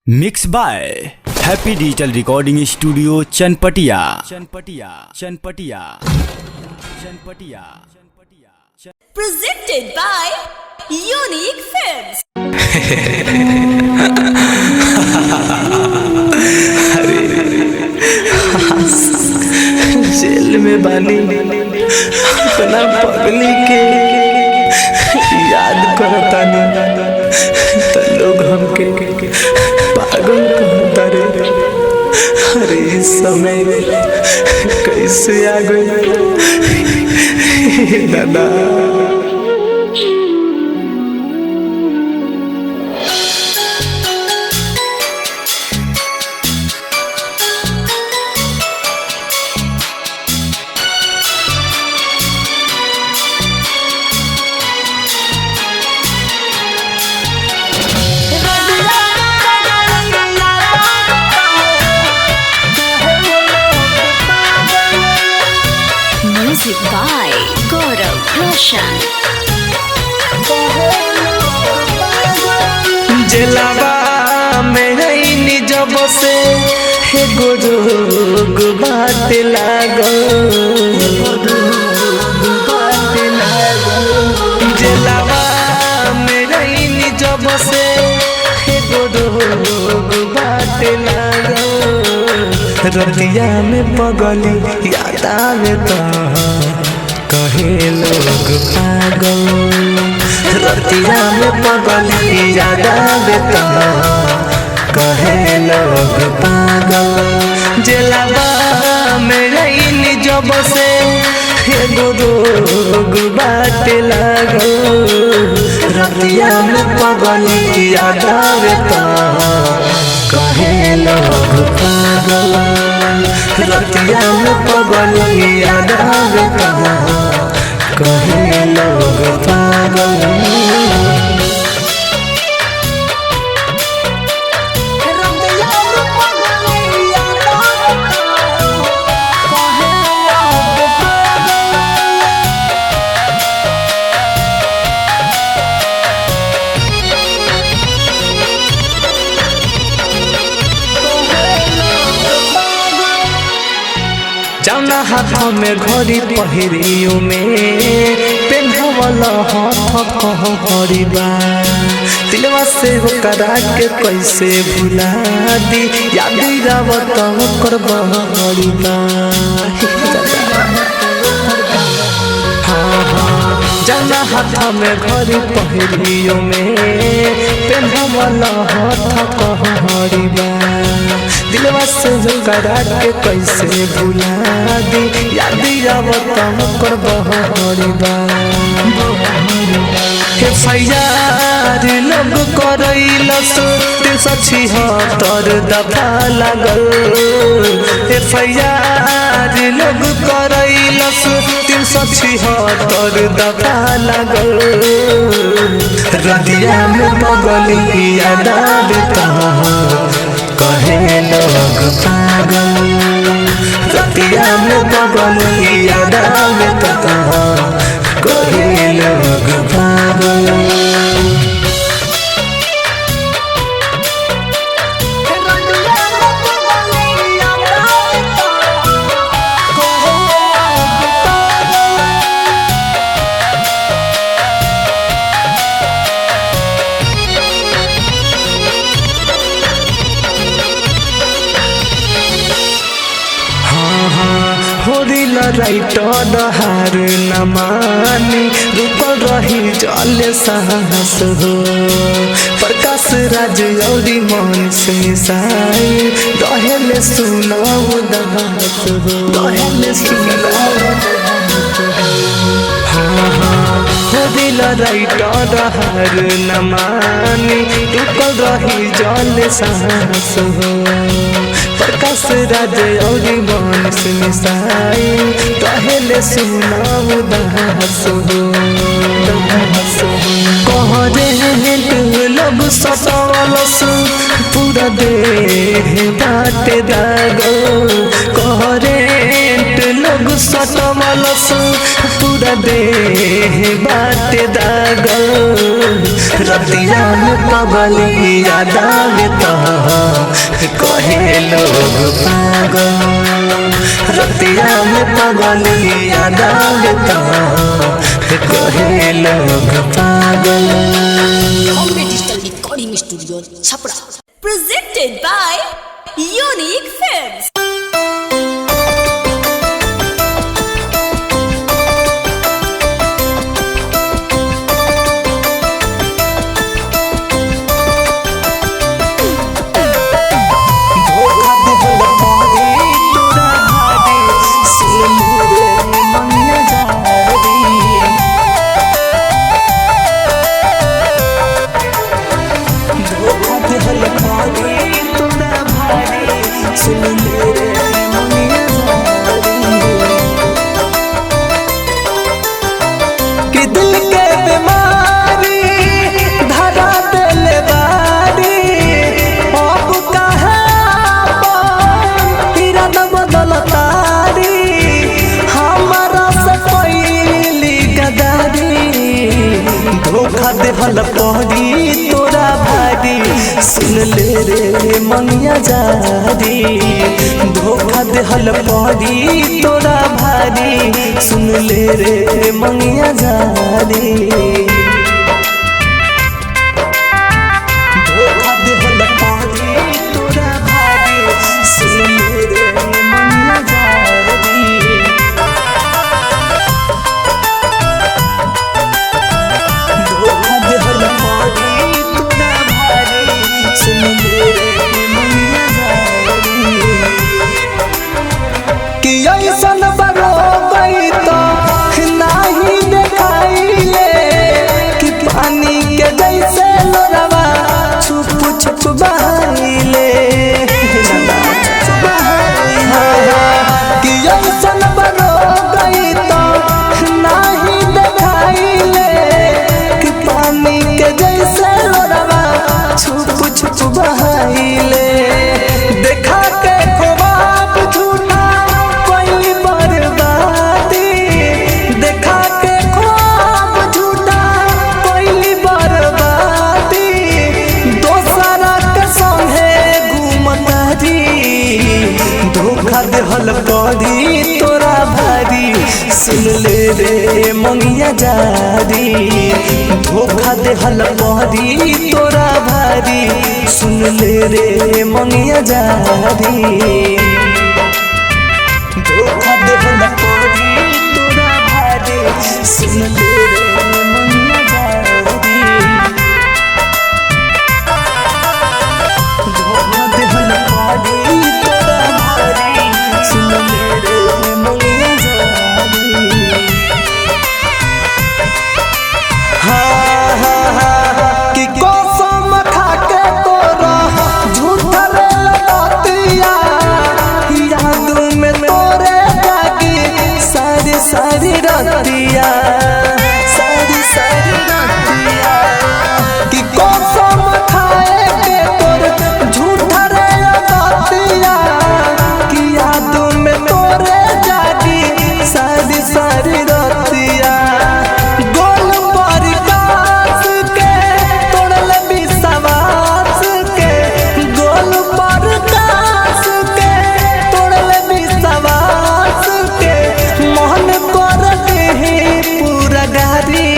Mix by happy digital recording studio Chanpatia. Presented by Unique Films। Jail में बानी अपना पगली के याद करतानी तो लोग हमके पागल कहता रे। अरे इस समय कैसे आ गई दादा। Music by Gaurav Roshan। जेलावा में रही जब से हे गोरोग बात लागल। जेलावा में रही जब से हे गोरोग बात लागल। रतिया में पगली याद आवे तो कहे लोग पागल। रतिया में पगली याद आवे तो कहे लोग पागल। जेलावा में रही जब से एगो रोग बात लागल। रतिया में पगली याद आवे तो कहे लोग पागल। रतिया में पगली याद आवे तो कहे लोग पागल। जौना हाथ में घड़ी पहिरियो में पेन्हवला हाथ कह घड़ीबा। दिलवा से करा के कैसे भुला दी याद आवत कर बहड़ीबा। जौना हाथ में घड़ी पहिरियो में पेन्हवला हाथ कह घड़ीबा। दिलवा से करा के कैसे भुला दी याद आवत कर बहड़ीबा। FIR लोग करैलस 376 दफा लागल। FIR लोग करैलस 376 दफा लागल। रतिया में पगली याद आवे तो कहे लोग पागल। रतिया में पगली याद आवे तो कहे लोग पागल। होरिल राइटर हार न मानी रुकल रही जल साहस हो। प्रकाश राज औरी मन से साई रहेले सुनाओ दहास हो। होरिल राइटर हार न मानी रुकल रही जल साहस हो। प्रकाश राज औरी बंश मिसाई रहेले सुनाओ दहास हो। कहरे लोग सतावलस पूरा देह बाटे दागल। कहरे लोग सतावलस पूरा देह बाटे दागल। रतिया में पगली याद आवे तो लोग पागल रतिया में पगली याद आवेता कहे लोग पागल। Bombay Digital Recording Studio, Chapra. Presented by Unique Films. देहल पहरी तोरा भारी सुन ले रे मंगिया जारी धोखा देहल पहरी तोरा भारी सुन ले रे मंगिया जारी धोखा देहल पहरी तोरा भारी सुन ले रे मंगिया जारी देहल पड़ी तोरा भारी सुन ले रे मंगिया जारी धोखा देहल पड़ी तोरा भारी सुन ले रे मंगिया जारी धोखा देहल पड़ी तोरा भारी सुन ले रे मंगिया जारी धोखा देहल पड़ी सुन मेरे मंगिया जारी हाँ हाँ हाँ कि कसम खा के तोरा झूठा रे लतिया याद में तोरे जागी सारी सारी रतिया सारी सारी रतिया कि कसम खाए के तोर झूठा रे लतिया सारी सारी रतिया गोल पर कास के तोड़ल विश्वास के गोल पर कास के तोड़ल विश्वास के मोहन कर दे पूरा गारी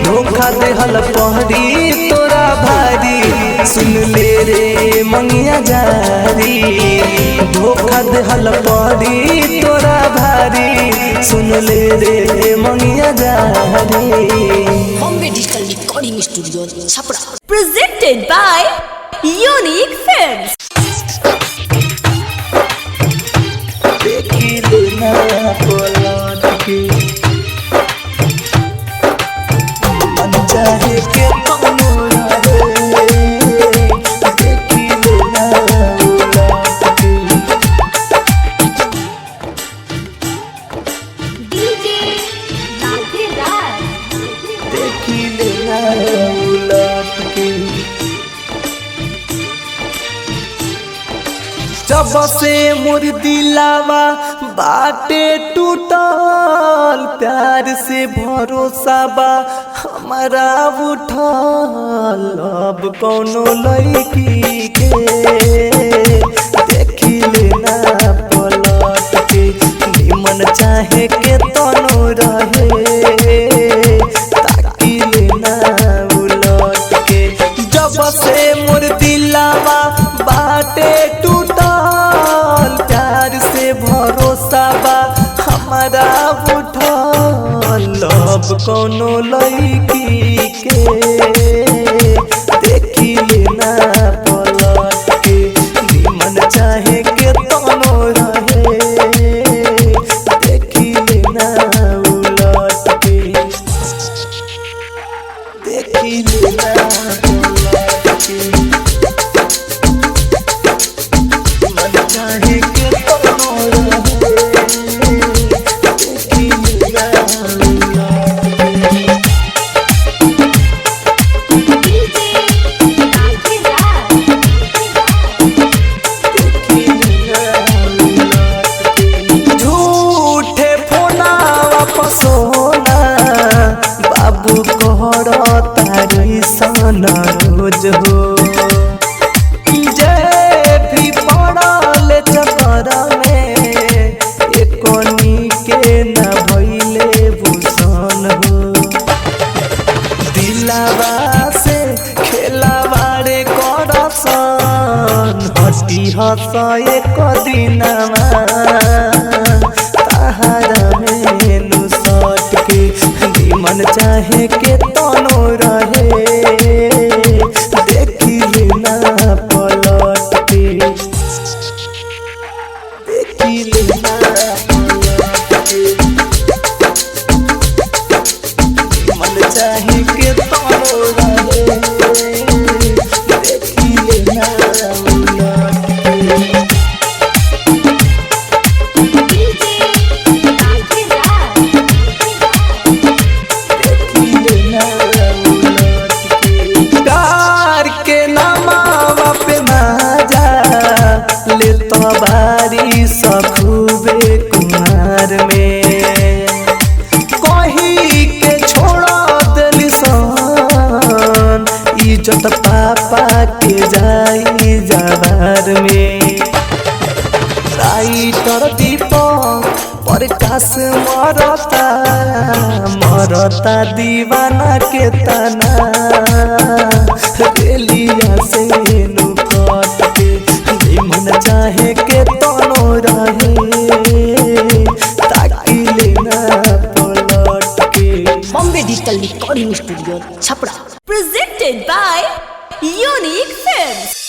धोखा देहल पहरी तोरा भारी सुन ले रे मंगिया जारी धोखा देहल पहरी तोरा भारी सुन ले रे मंगिया जारी। Bombay Digital Recording Studio, Chapra. Presented by Unique Films. देखी लेना पलट के मन चाहे के जब से मोर दिलावा बाटे टूटल प्यार से भरोसा बा हमारा उठल अब कौनो लड़की के कौनो लड़की के देखी लेना पलट के निमन चाहे के तनो रहे देखी लेना उलट के देखी लेना पलट के निमन चाहे के तनो रहे देखी लेना सोना बाबू कोहर तारी सन रोज हो जे भी पड़ल चक्कर में एकोनी के न भइले भूषण हो दिलावा से खेलावारे करसन हटी हस एक दिनमा मन चाहे के तनो रहे देखी लेना पलट के देखी लेना पलट के मन चाहे के तनो रहे देखी लेना पलट के बारी सखुबे कुमार में कही के छोड़ा दिली सन इज्जत पापा के जाई जवार में राइटर दीपक प्रकाश मरता मरता दीवाना के तना रेलिया से नुकट के मन चाहे के तनो रहे ताकि लेना पलट के Bombay digital recording studio Chapra presented by unique films.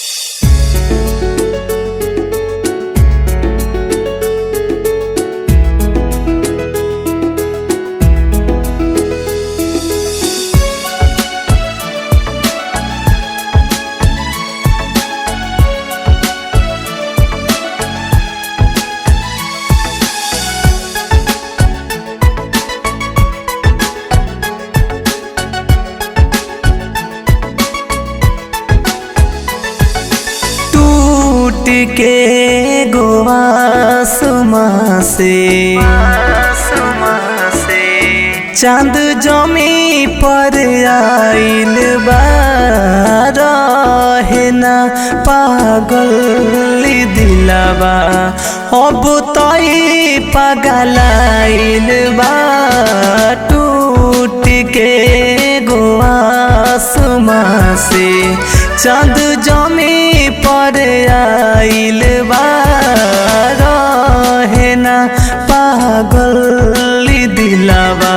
के गोआसमा से चांद जमी पर आइल बा रहे ना पागल दिलावा अब तई पगलाइल बा टूट के गोआसमा से चांद जमी पर आइल बा रहे ना पागल दिलावा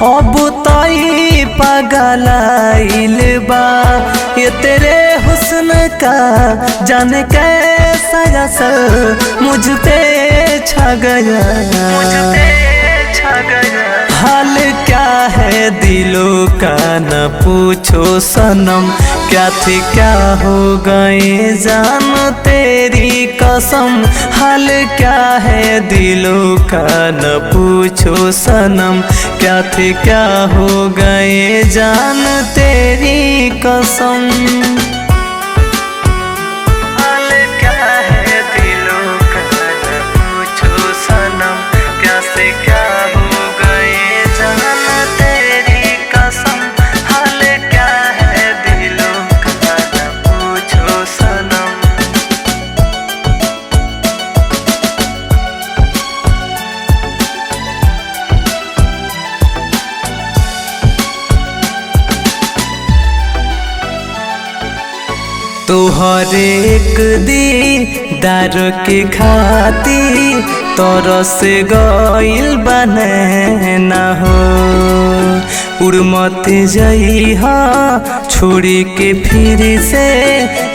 अब तई पगलाइल बा ये तेरे हुस्न का जाने कैसा असर मुझ पे छा गया हाल क्या है दिलों का न पूछो सनम क्या थी क्या हो गए जान तेरी कसम हाल क्या है दिलों का न पूछो सनम क्या थी क्या हो गए जान तेरी कसम हाल क्या है दिलों का न पूछो सनम क्या से क्या हो गए जान तेरी कसम हाल क्या है दिलों का न पूछो सनम। तोहर एक दीदार के खातिर तरस गइल बने ना हो। उड़मत जइहा छोड़ी के फिर से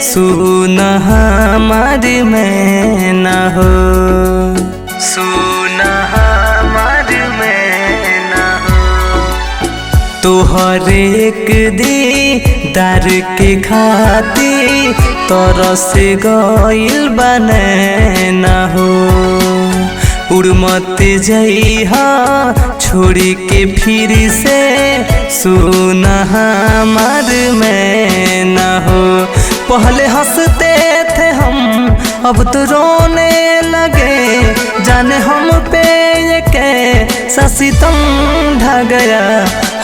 सुन हमार में ना हो। सुन हमार में ना हो। तोहर एक दीदार के खातिर तरस गइल बने ना हो। उड़मत जइहा छोड़ी के फिर से सुन हमार में ना हो। पहले हंसते थे हम अब तो रोने लगे। जाने हम पे ये कैसा सितम ढा गया।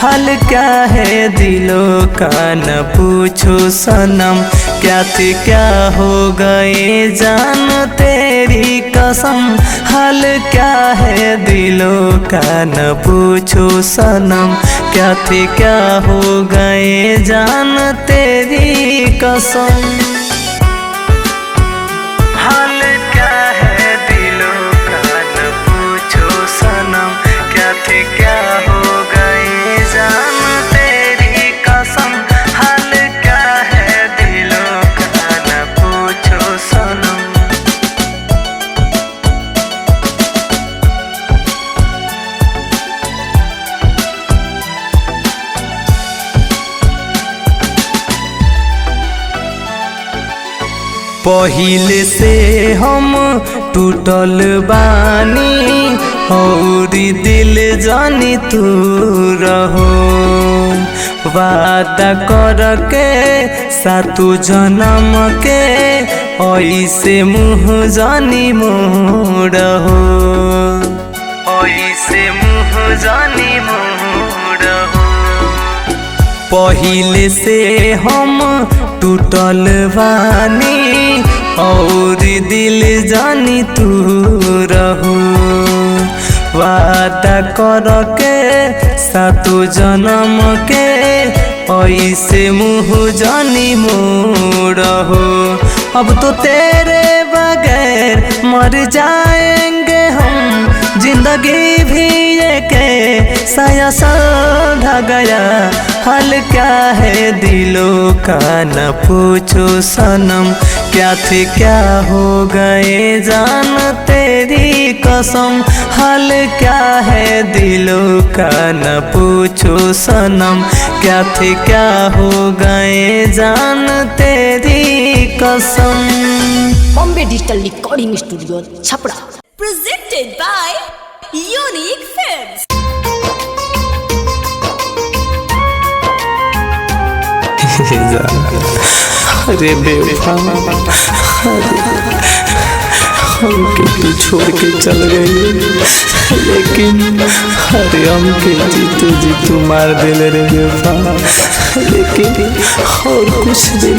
हाल क्या है दिलों का न पूछो सनम। क्या थे क्या हो गए जान तेरी कसम। हाल क्या है दिलों का न पूछो सनम। क्या थे क्या हो गए जान तेरी कसम। हाल क्या है दिलों का न पूछो सनम। क्या थे क्या हो गए जान तेरी कसम। हाल क्या है दिलों का न पूछो सनम। पहिले से हम टूटल बानी और दिल जानी तू रहो। वादा करके सातु जन्म के ऐसे मुँह जानी मोड़हो। ऐसे मुँह जानी मोड़हो। पहिले से हम टूटल बानी और दिल जानी तू रहो। वादा करके सातु जन्म के ऐसे मुँह जानी मोड़हो। अब तो तेरे बगैर मर जाएंगे हम। जिंदगी भी ये कैसा ढा गया। हाल क्या है दिलों का न पूछो सनम। क्या थे क्या हो गए जान तेरी कसम। हाल क्या है दिलों का न पूछो सनम। क्या थे क्या हो गए जान तेरी कसम। Bombay digital recording studio Chapra. Presented by unique films. अरे बेवफा हमके तू छोड़ के चल गई। लेकिन अरे हमके जीतू मार दिल रे बेवफा। लेकिन और कुछ दिन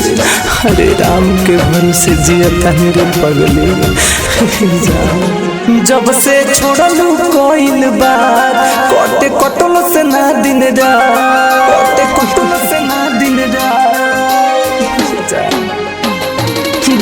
अरे राम के भरोसे जियता मेरे पगली। जब से छोड़लू कोइल बात कटे कटल से ना दिन रात। कटे कटल से ना दिन रात।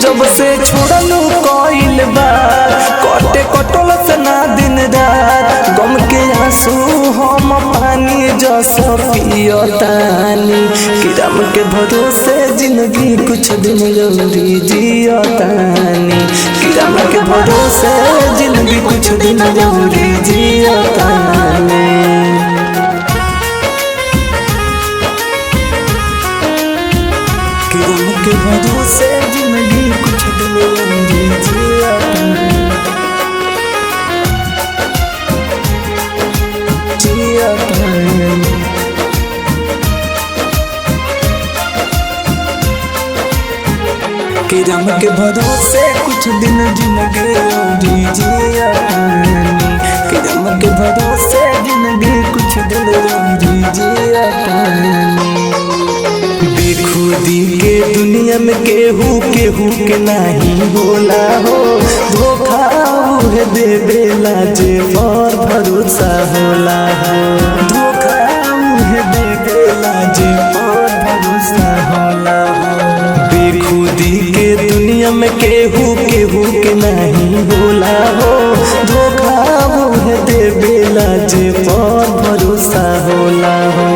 जब से छोड़लू कोइल बात कटे कटल से ना दिन रात। गम के आंसू हम पानी जस पियतानी। किरम के भरोसे जिंदगी कुछ दिन जरूरी जियतानी। किरम के भरोसे जिंदगी कुछ दिन जरूरी जियतानी। किरम के भरोसे जिंदगी कुछ दिन जरूरी जियतानी। किरम के भरोसे कुछ दिन जिंदगी जियतानी। किरम के भरोसे जिंदगी कुछ दिन जियतानी। बेखुदी के दुनिया में केहू के नहीं होला हो। धोखा उहे देवेला जे पर भरोसा होला हो। धोखा उहे देवेला जे पर भरोसा होला हो। बेखुदी दूरी के दुनिया में केहू केहू के नहीं होला हो, धोखा वो है देवेला जे पर भरोसा होला हो।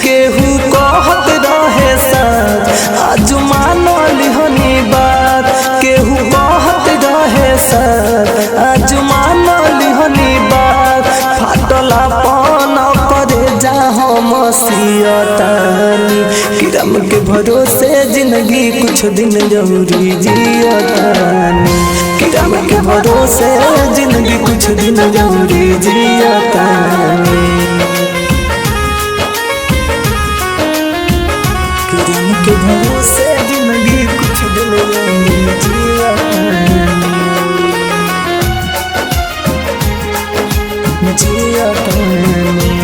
केहू कहत रहे साथ आज मानो लिहनी बात, केहू कहत रहे साथ आज मानो लिहनी बात, फाटला पान करे जा हम सियतानी, किरम के भरोसे जिंदगी कुछ दिन जरूरी जियतानी, किरम के भरोसे जिंदगी कुछ दिन जरूरी जियतानी, किरम के भरोसे जिंदगी कुछ दिन जरूरी जियतानी, जियतानी।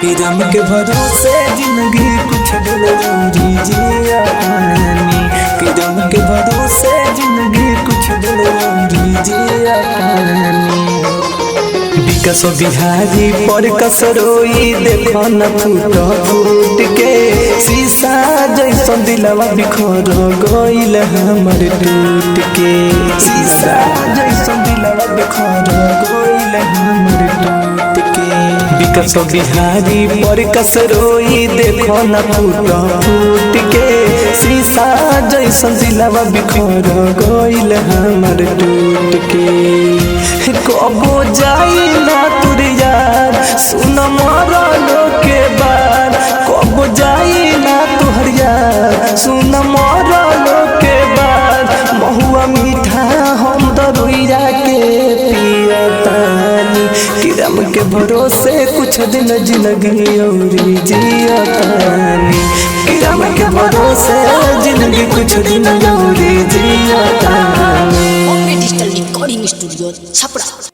किरम के भरोसे जिंदगी कुछ दिन जरूरी जियतानी, किरम के भरोसे जिंदगी कुछ दिन जरूरी जियतानी। विकास बिहारी पर कसरोई देखो न फूट फूट के, शीशा जैसा दिलवा बिखर गइल हमर टूट के, शीशा जैसा दिलवा बिखर गइल हमर टूट के। विकास बिहारी पर कसरोई देखो न फूट फूट के, शीशा जैसा दिलवा बिखर गइल हमर टूट के। कबो जाई ना तुर यार सुन मरलो के बाद, कबो जाई ना तुहर यार सुन मरलो के बाद, महुआ मीठा हम दरुइया के पियतानी, किरम के भरोसे कुछ दिन जिंदगी औरी जियतानी, किरम के भरोसे जिंदगी कुछ दिन औरी जियतानी। Bombay digital recording studio Chhapra.